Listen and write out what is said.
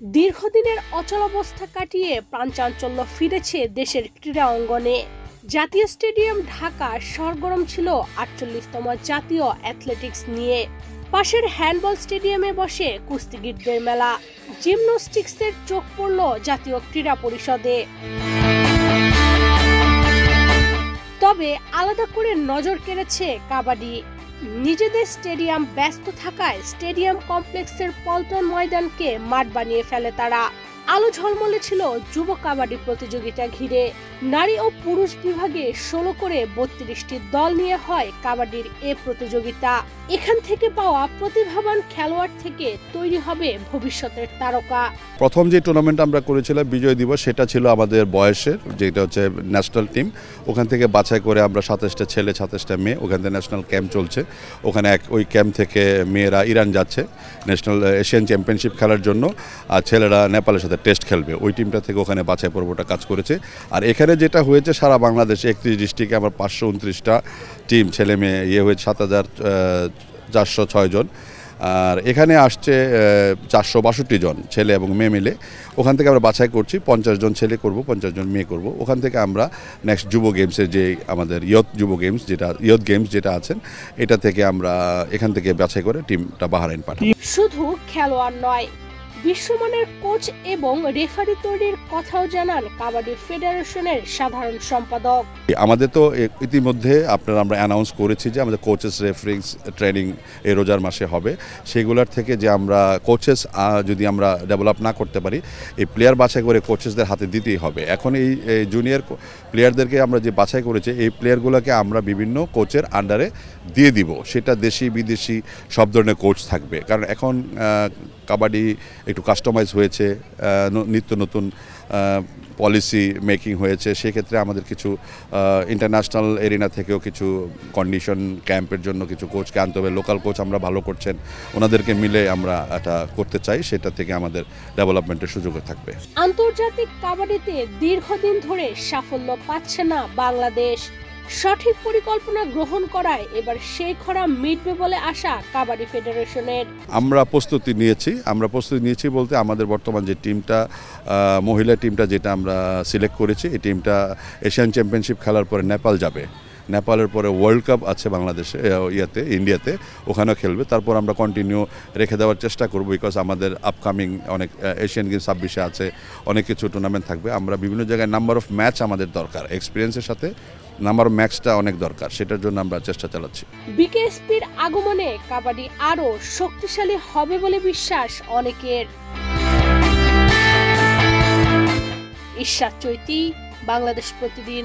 দীর্ঘদিনের অচলাবস্থা কাটিয়ে প্রাণচাঞ্চল্য ফিরেছে দেশের ক্রীড়া অঙ্গনে। জাতীয় স্টেডিয়াম ঢাকা সরগরম ছিল ৪৮তম জাতীয় অ্যাথলেটিক্স নিয়ে। পাশের হ্যান্ডবল স্টেডিয়ামে বসে কুস্তিগিরদের মেলা। জিমন্যাস্টিক্সের চোখ পড়ল জাতীয় ক্রীড়া পরিষদে। তবে আলাদা করে নজর কেড়েছে কাবাডি। নিজেদের স্টেডিয়াম ব্যস্ত থাকায় স্টেডিয়াম কমপ্লেক্সের পল্টন ময়দানকে মাঠ বানিয়ে ফেলে তারা। আলো ঝলমলে ছিল যুব কাবাডি প্রতিযোগিতা ঘিরে। নারী ও পুরুষ বিভাগে ১৬ করে ৩২টি দল নিয়ে হয় কাবাডির এ প্রতিযোগিতা। এখান থেকে পাওয়া প্রতিভাবান খেলোয়াড় থেকে তৈরি হবে ভবিষ্যতের তারকা। প্রথম যে টুর্নামেন্ট আমরা করেছিলাম বিজয় দিবস, সেটা ছিল আমাদের বয়সের, যেটা হচ্ছে ন্যাশনাল টিম। ওখান থেকে বাছাই করে আমরা ২৭টা ছেলে ২৭টা মেয়ে, ওখান থেকে ন্যাশনাল ক্যাম্প চলছে। ওখানে ওই ক্যাম্প থেকে মেয়েরা ইরান যাচ্ছে ন্যাশনাল এশিয়ান চ্যাম্পিয়নশিপ খেলার জন্য, আর ছেলেরা নেপালের সাথে টেস্ট খেলবে। ওই টিমটা থেকে ওখানে বাছাই পর্বটা কাজ করেছে। আর এখানে যেটা হয়েছে, সারা বাংলাদেশে ৩১ ডিস্ট্রিক্টে আমার ৫২৯টা টিম ছেলে মেয়ে হয়েছে ৭,৪০৬ জন। আর এখানে আসছে ৪৬২ জন ছেলে এবং মেয়ে মিলে। ওখান থেকে আমরা বাছাই করছি, ৫০ জন ছেলে করব, ৫০ জন মেয়ে করব। ওখান থেকে আমরা নেক্সট যুব গেমসের যে আমাদের ইয়থ গেমস যেটা আছেন, এটা থেকে আমরা এখান থেকে বাছাই করে টিমটা বাহরাইন পাঠাবো। শুধু খেলোয়াড় নয়, বিশ্বমানের কোচ এবং রেফারি তৈরির কথাও জানান কাবাডি ফেডারেশনের সাধারণ সম্পাদক। আমাদের তো ইতিমধ্যে আমরা অ্যানাউন্স করেছি যে আমাদের কোচেস রেফারিংস ট্রেনিং এই রোজার মাসে হবে। সেগুলোর থেকে যে আমরা কোচেস যদি আমরা ডেভেলপ না করতে পারি, এই প্লেয়ার বাছাই করে কোচেসদের হাতে দিতেই হবে। এখন এই জুনিয়র প্লেয়ারদেরকে আমরা যে বাছাই করেছি, এই প্লেয়ারগুলোকে আমরা বিভিন্ন কোচের আন্ডারে দিয়ে দিব। সেটা দেশি বিদেশি সব ধরনের কোচ থাকবে, কারণ এখন কাবাডি একটু কাস্টমাইজ হয়েছে, নিত্য নতুন পলিসি মেকিং হয়েছে। সেক্ষেত্রে আমাদের কিছু ইন্টারন্যাশনাল এরিনা থেকেও কিছু কন্ডিশন ক্যাম্পের জন্য কিছু কোচকে আনতে হবে। লোকাল কোচ আমরা ভালো করছেন, ওনাদেরকে মিলে আমরা এটা করতে চাই। সেটা থেকে আমাদের ডেভেলপমেন্টের সুযোগ থাকবে। আন্তর্জাতিক কাবাডিতে দীর্ঘদিন ধরে সাফল্য পাচ্ছে না বাংলাদেশ। সঠিক পরিকল্পনা গ্রহণ করায় এবার সেই খরা মিটবে বলে আশা কাবাডি ফেডারেশনের। আমরা প্রস্তুতি নিয়েছি বলতে আমাদের বর্তমান যে টিমটা, মহিলা টিমটা যেটা আমরা সিলেক্ট করেছি, এই টিমটা এশিয়ান চ্যাম্পিয়নশিপ খেলার পরে নেপাল যাবে। নেপালের পরে ওয়ার্ল্ড কাপ আছে বাংলাদেশে, ইন্ডিয়াতে, ওখানেও খেলবে। তারপর আমরা কন্টিনিউ রেখে দেওয়ার চেষ্টা করব, বিকজ আমাদের আপকামিং অনেক এশিয়ান গেমস ২৬-এ আছে, অনেক কিছু টুর্নামেন্ট থাকবে। আমরা বিভিন্ন জায়গায় নাম্বার অফ ম্যাচ আমাদের দরকার, এক্সপিরিয়েন্সের সাথে নাম্বার অফ ম্যাচটা অনেক দরকার, সেটার জন্য আমরা চেষ্টা চালাচ্ছি। বিকেএসপির আগমনে কাবাডি আরও শক্তিশালী হবে বলে বিশ্বাস অনেকের। ইশরাত চৈতি, বাংলাদেশ প্রতিদিন।